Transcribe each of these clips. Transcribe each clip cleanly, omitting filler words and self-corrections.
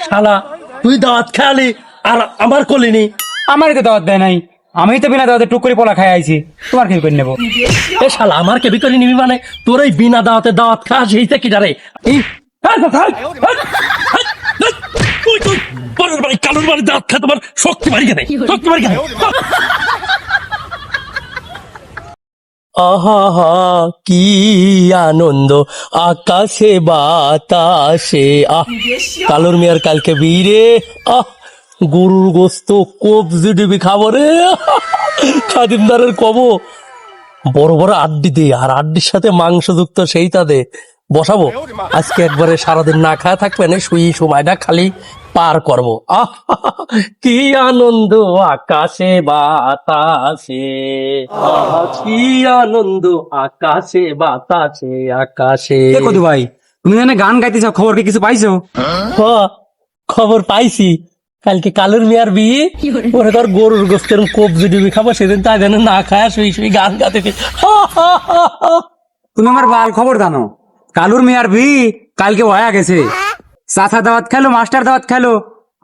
শালা তুই দাওয়াত খেয়ালি আর আমার কলিনি। আমারই তো দাওয়াত দেয় নাই, আমি তো বিনা দাওয়াতে টুক করে পোলা খাই আইছি, তোমার কি করে নেবো? এ শালা আমার কেবি করে নিবি মানে তোর এই বিনা দাওয়াতে দাওয়াত খাস এইটা কি জারে? পরের বাড়ি কালুর বাড়ি দাওয়াত খায় তোমার শক্তি বাড়ি কেন? শক্তি বাড়ি কেন? আহা কি আনন্দ আকাশে বাতাসে। কালুর মিয়ার কালকে বীরে গরুর গোস্ত কবজি ডিবি খাবো রে। খাদিমদারের কব বড় বড় আড্ডি দে, আর আড্ডির সাথে মাংস যুক্ত সেইটা দে বসাবো। আজকে একবারে সারাদিন না খায় থাকবেন, শুই সময়টা খালি পার করবো। কি আনন্দ আকাশে বাতাসে, কি আনন্দ আকাশে বাতাসে আকাশে। কদু ভাই, তুমি জানে গান গাইতেছ, খবর কি কিছু পাইছো? খবর পাইছি, কালকে কালুর মিয়ার বিয়ে, ওরে তোর গরুর গোস্তের কবজি ডিবি খাবো, সেদিন তাই জানে না খায় শুই শুই গান গাতে। তুমি আমার বাল খবর জানো, কালুর মিয়ার বি কালকে হয়ে গেছে। চাচা দাওয়াত খেলো, মাস্টার দাওয়াত খেলো,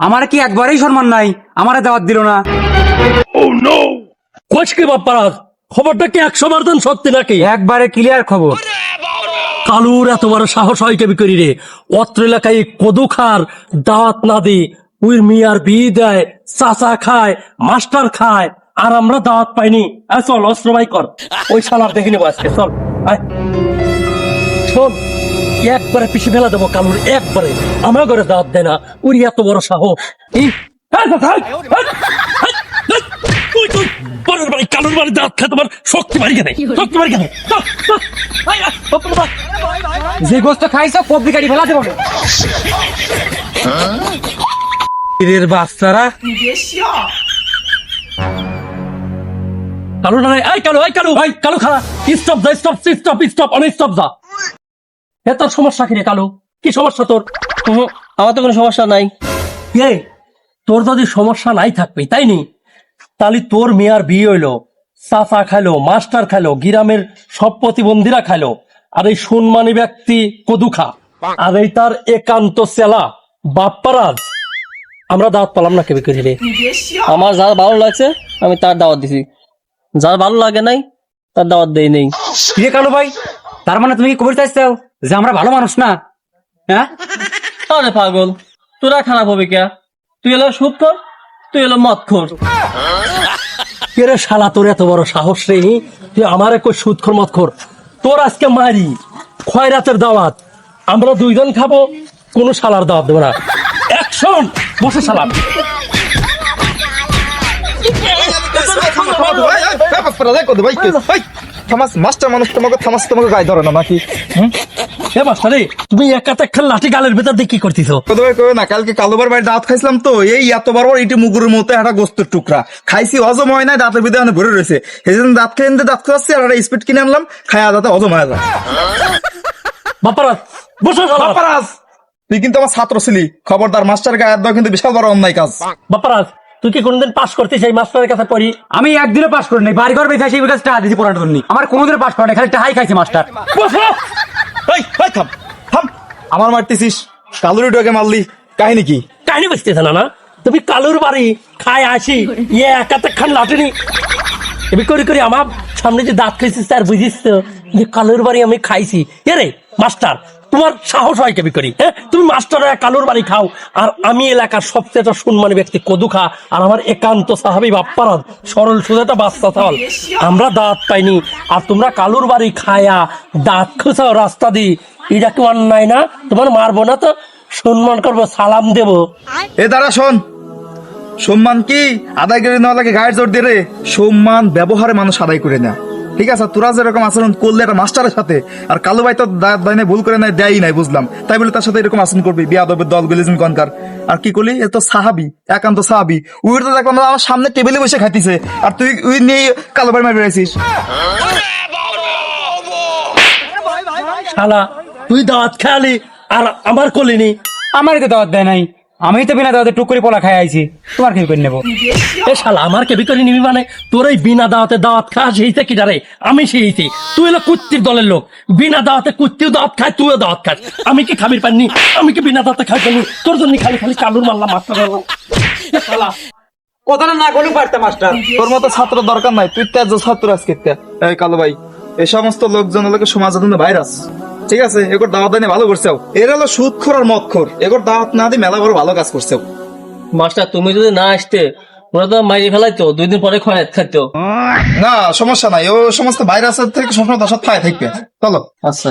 আমার কি একবারেই সম্মান নাই, আমারে দাওয়াত দিল না। কি বাপ্পারা, খবরটা কি 100% সত্যি নাকি? একবারে ক্লিয়ার খবর। কালুর এত বড় সাহস হয় কেবি করি রে? অত্র এলাকায় কদু খার দাওয়াত না দি উই মিয়ার বিয়ে দেয়, চাচা খায়, মাস্টার খায়, আর আমরা দাওয়াত পাইনি। চল অস্ত্র বাই কর, ওই শালার দেখে নেবো আজকে। চল শোন, একবারে পিছিয়ে ফেলা দেবো কালুর, একবারে। আমার ঘরে দাওয়াত দেয় না, উনি এত বড় সাহস। পরের বাড়ি কালুর বাড়ি দাওয়াত খায় তোমার শক্তি বাড়ি কেন? শক্তি বাড়ি কেন? যে গোস্ত খাইছো কবজি কাটি ফেলা দেবো। বাচ্চারা কালু না, কালু কালু খালা, স্টপ যা, স্টপ স্টপ স্টপ, অনেক স্টপ যা। এ তোর সমস্যা কি রে কালু? কি সমস্যা তোর? আমার তো কোনো সমস্যা নাই। তোর যদি সমস্যা নাই থাকবে তাই নি, তাহলে তোর মেয়ার বিয়ে হইলো, চাচা খাইলো, মাস্টার খাইলো, গ্রামের সব প্রতিবন্ধীরা খাইলো, আর এই সম্মানী ব্যক্তি কদু খা, আর এই তার একান্ত চেলা বাপ্পারাজ, আমরা দাওয়াত পালাম না কেবি করি রে। আমার যার ভালো লাগছে আমি তার দাওয়াত দিছি, যার ভালো লাগে নাই তার দাওয়াত দেই নেই। কি কালু ভাই, তার মানে তুমি কি কবির চাইছো যে আমরা ভালো মানুষ না? হ্যাঁ আরে পাগল, তোরা খারাপ হবে কে? তুই এলো সুদ কর, তুই এলো মদ খোর। রে শালা, তোর এত বড় সাহস রে? তুই আমার কই সুদখোর মদখোর? তোর আজকে মারি খয়রাতের দাওয়াত, আমরা দুইজন খাবো, কোন শালার দাওয়াত দেবো না। অ্যাকশন, বসে শালা। মাস্টার মানুষ তোমাকে থামাস, তোমাকে গায়ে ধরে না নাকি? তুমি একাতে একটা লাঠি গালের ভেতর দিয়ে কি করতেছো? না, কালকে কালোবার বাড়ি দাঁত খাইছিলাম তো, এই এত বড় এটি মুগুরের মতো একটা গোস্তের টুকরা খাইছি, হজম হয় নাই, দাঁতের ভিতরে ভরে রয়েছে। সেই জন্য দাঁত খেয়ে দাঁত খাওয়াচ্ছি, আর একটা স্পিড কিনে আনলাম, খায়া দাঁতে হজম হয়ে যায়। বাপ্পারাজ, বসো শালা। বাপ্পারাজ, তুই কিন্তু আমার ছাত্র ছিলি, খবরদার, মাস্টার গায়ে দেওয়া কিন্তু বিশাল বড় অন্যায় কাজ। বাপ্পারাজ, তুই কি কোনদিন পাস করতে চাই মাস্টারের কাছে পড়ি? আমি একদিনও পাস করি নাই, বাড়ি ঘর বেঁচে সেই কাছে টাকা দিয়েছি পড়ানোর জন্য, আমার কোনোদিনও পাস করে নাই, খালি টাকাই খাইছে মাস্টার। থাম থাম, আমার মারতেছিস, কালুরি ডোকে মারলি, কাহিনী কি? কাহিনী বুঝতেছে না? তুমি কালুর বাড়ি খায় আসি, ইয়ে একাতে খান লাঠেনি এমনি করি করি আমার সামনে যে দাঁত খাইছিস তার বুঝিস তো যে কালুর বাড়ি আমি খাইছি। এরে মাস্টার, তোমার সাহস হয় কেবি করি? হ্যাঁ, তুমি মাস্টার কালুর বাড়ি খাও, আর আমি এলাকার সবচেয়ে সম্মানী ব্যক্তি কদু খা, আর আমার একান্ত সাহাবি বাপ্পারাজ সরল সোজাটা বাচ্চা চাল, আমরা দাঁত পাইনি, আর তোমরা কালুর বাড়ি খায়া দাঁত খোঁচাও রাস্তা দি, এটা কি অন্যায় না? তোমার মারবো না তো, সম্মান করবো, সালাম দেবো। এ দাঁড়া, শোন, সম্মান কি আদায় করে নেওয়া লাগে গায়ের জোর দিয়ে রে? সম্মান ব্যবহারে মানুষ আদায় করে নেয়, ঠিক আছে? তোরা যেরকম আচরণ করলে একটা মাস্টারের সাথে, আর কালু ভাই তো ভুল করে নাই, দেয়ই নাই, বুঝলাম, তাই বলে তার সাথে এরকম আচরণ করবি? বিয়াদবের দল গলিজন কনকার। আর কি করলি? এ তো সাহাবি, একান্ত সাহাবি, উই তো দেখলাম আমার সামনে টেবিলে বসে খাইতিছে, আর তুই উই নিয়ে কালু ভাই মারি বেড়াইছিস। শালা তুই দাওয়াত খেয়ালি আর আমার কলিনি। আমারই তো দাওয়াত দেয় নাই, আমি তো বিনা দাওয়াতে টুক করে পোলা খাই আইছি, তোমার কি করে নেবো? এ শালা আমার কেবি করে নিবি মানে তোর এই বিনা দাওয়াতে দাওয়াত খাস হইছে কি রে? আমি সেইছি, তুই হলো কুত্তির দলের লোক। বিনা দাওয়াতে কুত্তিও দাওয়াত খায়, তুইও দাওয়াত খাস। আমি কি খাবির পাইনি? আমি কি বিনা দাওয়াতে খাই পাইনি? তোর জন্য খালি খালি কালুর মারলাম মাস্টার। শালা কথাটা না বলেও পারতাম মাস্টার। তোর মতো ছাত্র দরকার নাই, তুই তেজ ছাত্র আজকে। এই কালু ভাই, এই সমস্ত লোকজন হলো সমাজের জন্য ভাইরাস, ঠিক আছে? এগোর দাওয়াত দেয় ভালো করছেও। এরা হলো সুদখোর আর মদখোর, এগোর দাওয়াত না দিয়ে মেলা বড় ভালো কাজ করছেও। মাস্টার তুমি যদি না আসতে ওরা তো মাইরে ফেলাইতো, 2 দিন পরে খয়াত খাইতো। না সমস্যা নাই, ও সমস্ত ভাইরাসের থেকে সবসময় দশাত ফায় থাকবে। চলো। আচ্ছা